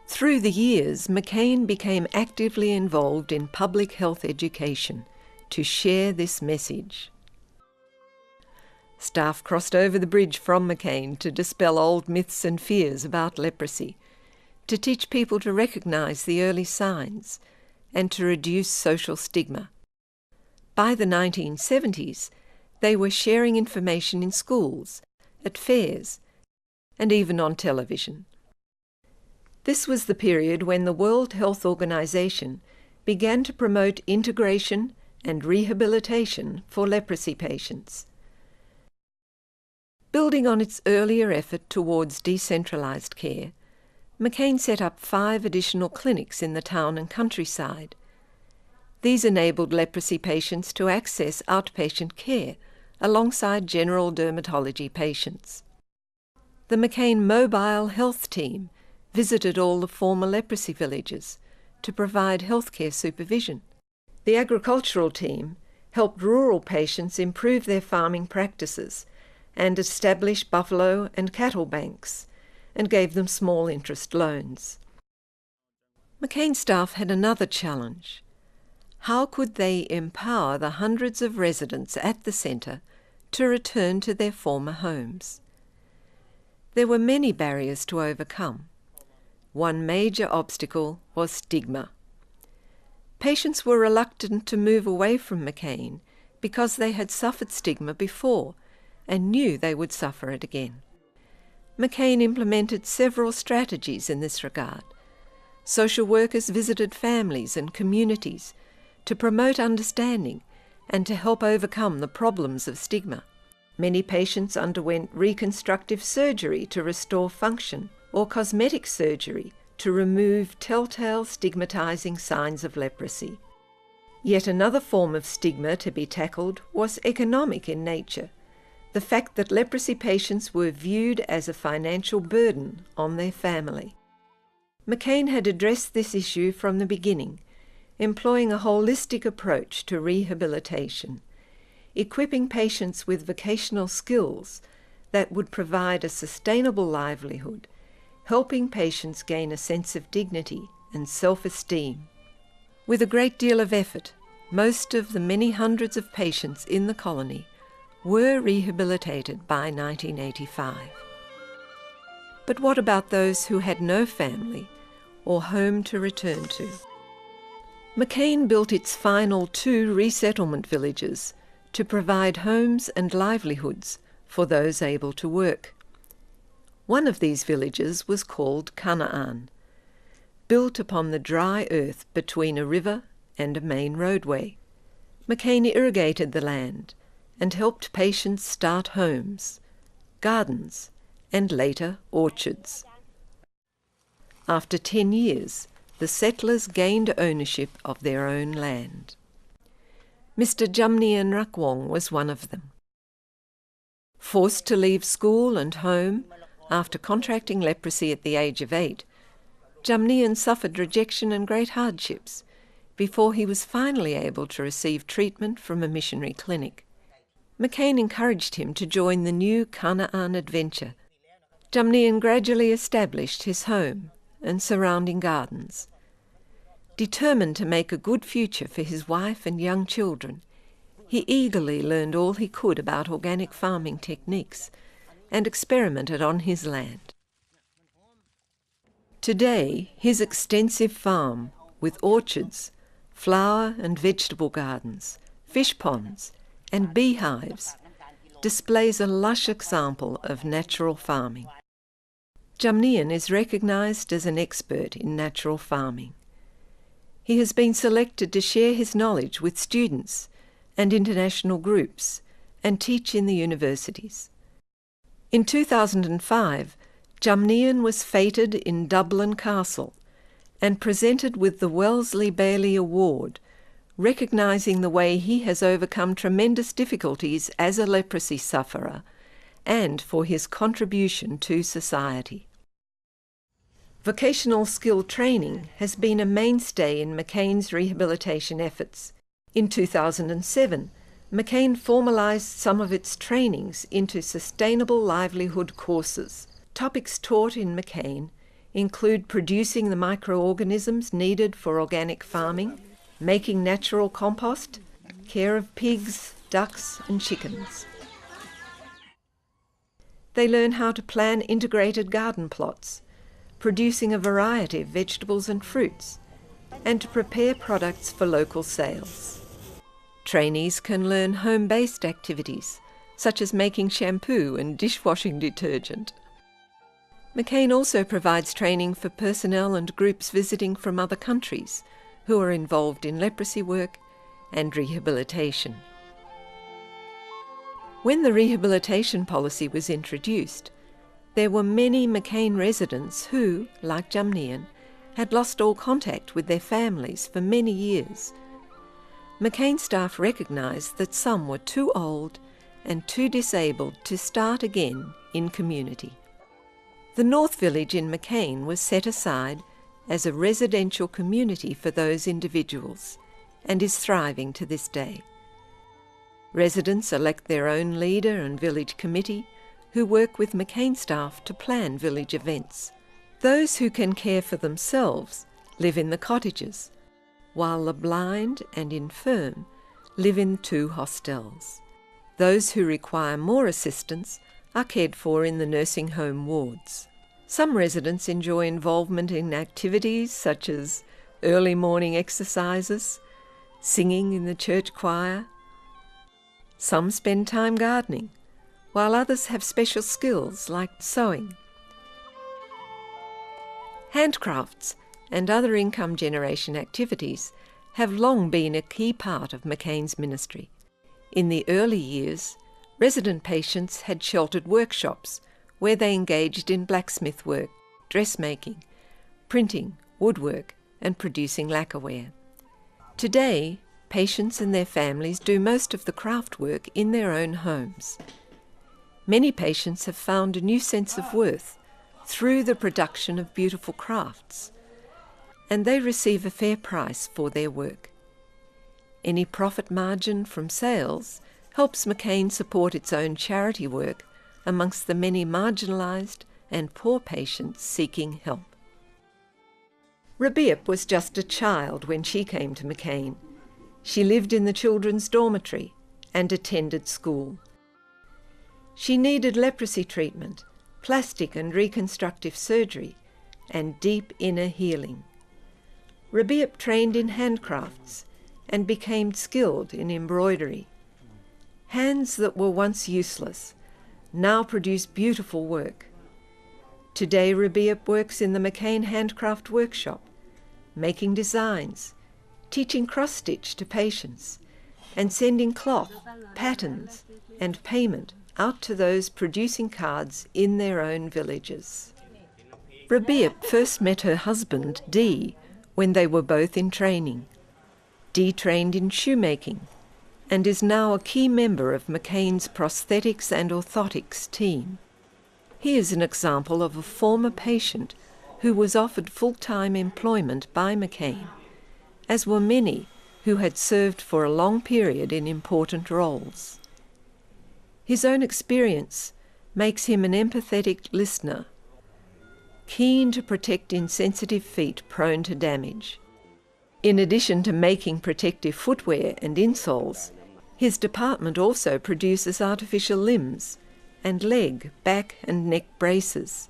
Through the years, McCain became actively involved in public health education to share this message. Staff crossed over the bridge from McCain to dispel old myths and fears about leprosy, to teach people to recognise the early signs, and to reduce social stigma. By the 1970s, they were sharing information in schools, at fairs, and even on television. This was the period when the World Health Organization began to promote integration and rehabilitation for leprosy patients. Building on its earlier effort towards decentralized care, McCain set up 5 additional clinics in the town and countryside. These enabled leprosy patients to access outpatient care alongside general dermatology patients. The McCain Mobile Health Team visited all the former leprosy villages to provide healthcare supervision. The agricultural team helped rural patients improve their farming practices and establish buffalo and cattle banks, and gave them small interest loans. McCain staff had another challenge. How could they empower the hundreds of residents at the centre to return to their former homes? There were many barriers to overcome. One major obstacle was stigma. Patients were reluctant to move away from McCain because they had suffered stigma before and knew they would suffer it again. McCain implemented several strategies in this regard. Social workers visited families and communities to promote understanding and to help overcome the problems of stigma. Many patients underwent reconstructive surgery to restore function or cosmetic surgery to remove telltale stigmatizing signs of leprosy. Yet another form of stigma to be tackled was economic in nature. The fact that leprosy patients were viewed as a financial burden on their family. McCain had addressed this issue from the beginning, employing a holistic approach to rehabilitation, equipping patients with vocational skills that would provide a sustainable livelihood, helping patients gain a sense of dignity and self-esteem. With a great deal of effort, most of the many hundreds of patients in the colony were rehabilitated by 1985. But what about those who had no family or home to return to? McCain built its final 2 resettlement villages to provide homes and livelihoods for those able to work. One of these villages was called Canaan, built upon the dry earth between a river and a main roadway. McCain irrigated the land and helped patients start homes, gardens, and later orchards. After 10 years, the settlers gained ownership of their own land. Mr. Jamnian Rakwong was one of them. Forced to leave school and home after contracting leprosy at the age of 8, Jamnian suffered rejection and great hardships before he was finally able to receive treatment from a missionary clinic. McCain encouraged him to join the new Canaan adventure. Jamnian gradually established his home and surrounding gardens. Determined to make a good future for his wife and young children, he eagerly learned all he could about organic farming techniques and experimented on his land. Today, his extensive farm, with orchards, flower and vegetable gardens, fish ponds, and beehives, displays a lush example of natural farming. Jamnian is recognized as an expert in natural farming. He has been selected to share his knowledge with students and international groups and teach in the universities. In 2005, Jamnian was feted in Dublin Castle and presented with the Wellesley Bailey Award, recognising the way he has overcome tremendous difficulties as a leprosy sufferer and for his contribution to society. Vocational skill training has been a mainstay in McCain's rehabilitation efforts. In 2007, McCain formalised some of its trainings into sustainable livelihood courses. Topics taught in McCain include producing the microorganisms needed for organic farming, making natural compost, care of pigs, ducks and chickens. They learn how to plan integrated garden plots, producing a variety of vegetables and fruits, and to prepare products for local sales. Trainees can learn home-based activities, such as making shampoo and dishwashing detergent. McCain also provides training for personnel and groups visiting from other countries who are involved in leprosy work and rehabilitation. When the rehabilitation policy was introduced, there were many McCain residents who, like Jamnian, had lost all contact with their families for many years. McCain staff recognised that some were too old and too disabled to start again in community. The North Village in McCain was set aside as a residential community for those individuals and is thriving to this day. Residents elect their own leader and village committee who work with McCain staff to plan village events. Those who can care for themselves live in the cottages, while the blind and infirm live in 2 hostels. Those who require more assistance are cared for in the nursing home wards. Some residents enjoy involvement in activities such as early morning exercises, singing in the church choir. Some spend time gardening, while others have special skills like sewing. Handcrafts and other income generation activities have long been a key part of McCain's ministry. In the early years, resident patients had sheltered workshops where they engaged in blacksmith work, dressmaking, printing, woodwork, and producing lacquerware. Today, patients and their families do most of the craft work in their own homes. Many patients have found a new sense of worth through the production of beautiful crafts, and they receive a fair price for their work. Any profit margin from sales helps McCain support its own charity work amongst the many marginalised and poor patients seeking help. Rabiep was just a child when she came to McCain. She lived in the children's dormitory and attended school. She needed leprosy treatment, plastic and reconstructive surgery, and deep inner healing. Rabiep trained in handcrafts and became skilled in embroidery. Hands that were once useless now produce beautiful work. Today Rabiep works in the McCain Handcraft Workshop, making designs, teaching cross-stitch to patients, and sending cloth, patterns, and payment out to those producing cards in their own villages. Rabiep first met her husband, Dee, when they were both in training. Dee trained in shoemaking and is now a key member of McCain's prosthetics and orthotics team. He is an example of a former patient who was offered full-time employment by McCain, as were many who had served for a long period in important roles. His own experience makes him an empathetic listener, keen to protect insensitive feet prone to damage. In addition to making protective footwear and insoles, his department also produces artificial limbs and leg, back and neck braces.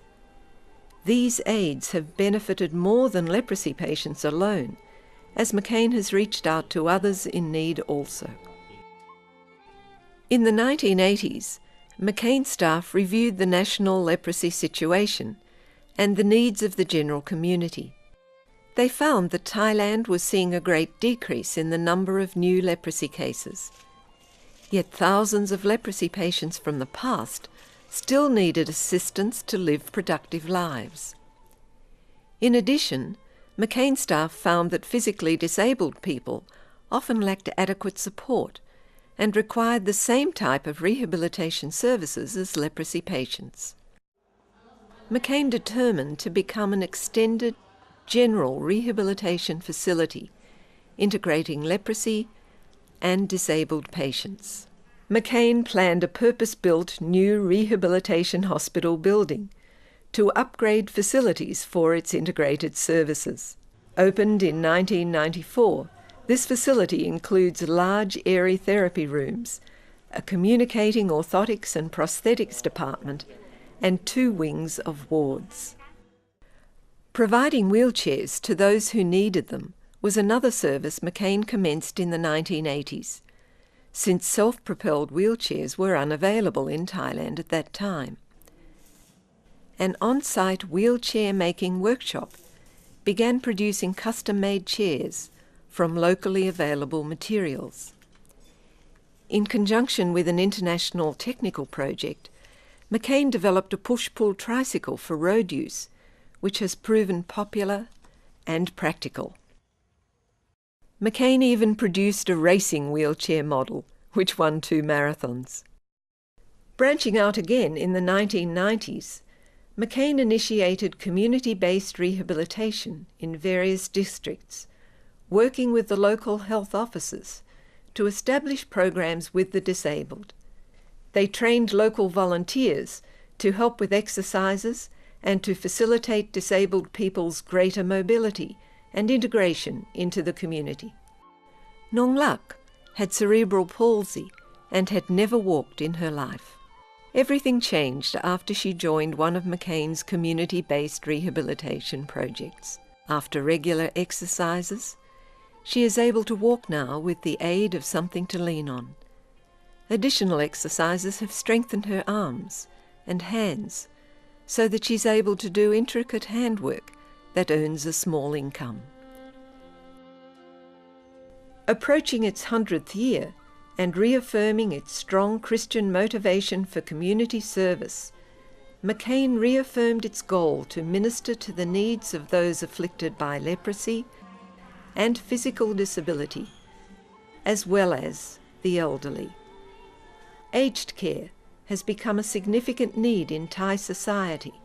These aids have benefited more than leprosy patients alone, as McCain has reached out to others in need also. In the 1980s, McCain staff reviewed the national leprosy situation and the needs of the general community. They found that Thailand was seeing a great decrease in the number of new leprosy cases. Yet thousands of leprosy patients from the past still needed assistance to live productive lives. In addition, McCain staff found that physically disabled people often lacked adequate support and required the same type of rehabilitation services as leprosy patients. McCain determined to become an extended general rehabilitation facility, integrating leprosy and disabled patients. McCain planned a purpose-built new rehabilitation hospital building to upgrade facilities for its integrated services. Opened in 1994, this facility includes large airy therapy rooms, a communicating orthotics and prosthetics department, and 2 wings of wards. Providing wheelchairs to those who needed them was another service McCain commenced in the 1980s, since self-propelled wheelchairs were unavailable in Thailand at that time. An on-site wheelchair-making workshop began producing custom-made chairs from locally available materials. In conjunction with an international technical project, McCain developed a push-pull tricycle for road use, which has proven popular and practical. McCain even produced a racing wheelchair model, which won 2 marathons. Branching out again in the 1990s, McCain initiated community-based rehabilitation in various districts, working with the local health officers to establish programs with the disabled. They trained local volunteers to help with exercises and to facilitate disabled people's greater mobility and integration into the community. Nong Lak had cerebral palsy and had never walked in her life. Everything changed after she joined one of McCain's community-based rehabilitation projects. After regular exercises, she is able to walk now with the aid of something to lean on. Additional exercises have strengthened her arms and hands so that she's able to do intricate handwork that earns a small income. Approaching its 100th year and reaffirming its strong Christian motivation for community service, McCain reaffirmed its goal to minister to the needs of those afflicted by leprosy and physical disability, as well as the elderly. Aged care has become a significant need in Thai society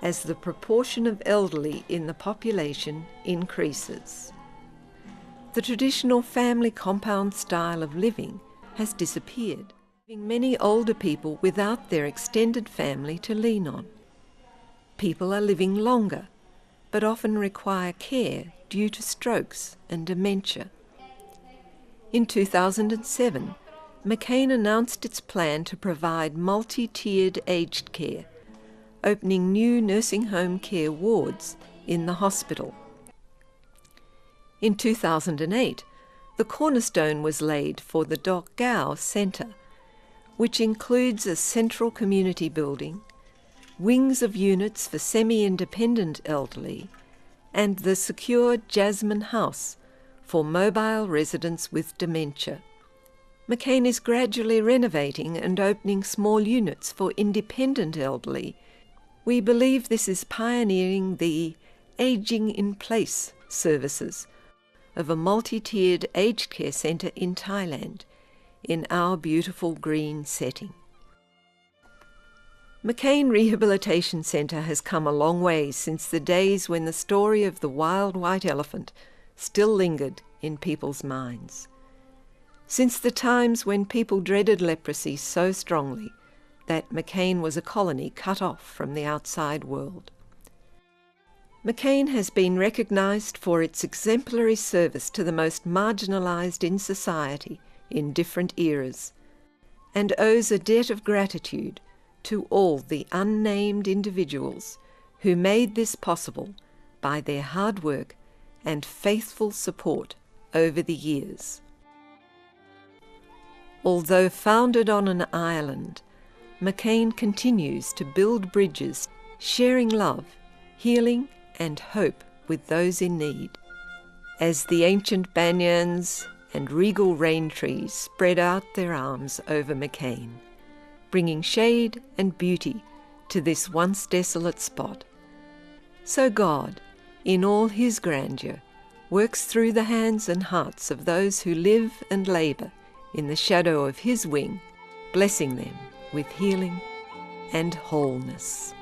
as the proportion of elderly in the population increases. The traditional family compound style of living has disappeared, leaving many older people without their extended family to lean on. People are living longer, but often require care due to strokes and dementia. In 2007, McCain announced its plan to provide multi-tiered aged care, opening new nursing home care wards in the hospital. In 2008, the cornerstone was laid for the Dok Gao Centre, which includes a central community building, wings of units for semi-independent elderly, and the secure Jasmine House for mobile residents with dementia. McCain is gradually renovating and opening small units for independent elderly. We believe this is pioneering the Aging in Place services of a multi-tiered aged care centre in Thailand, in our beautiful green setting. McCain Rehabilitation Centre has come a long way since the days when the story of the wild white elephant still lingered in people's minds. Since the times when people dreaded leprosy so strongly that McCain was a colony cut off from the outside world. McCain has been recognised for its exemplary service to the most marginalised in society in different eras, and owes a debt of gratitude to all the unnamed individuals who made this possible by their hard work and faithful support over the years. Although founded on an island, McCain continues to build bridges, sharing love, healing and hope with those in need, as the ancient banyans and regal rain trees spread out their arms over McCain, bringing shade and beauty to this once desolate spot. So God, in all his grandeur, works through the hands and hearts of those who live and labour in the shadow of his wing, blessing them with healing and wholeness.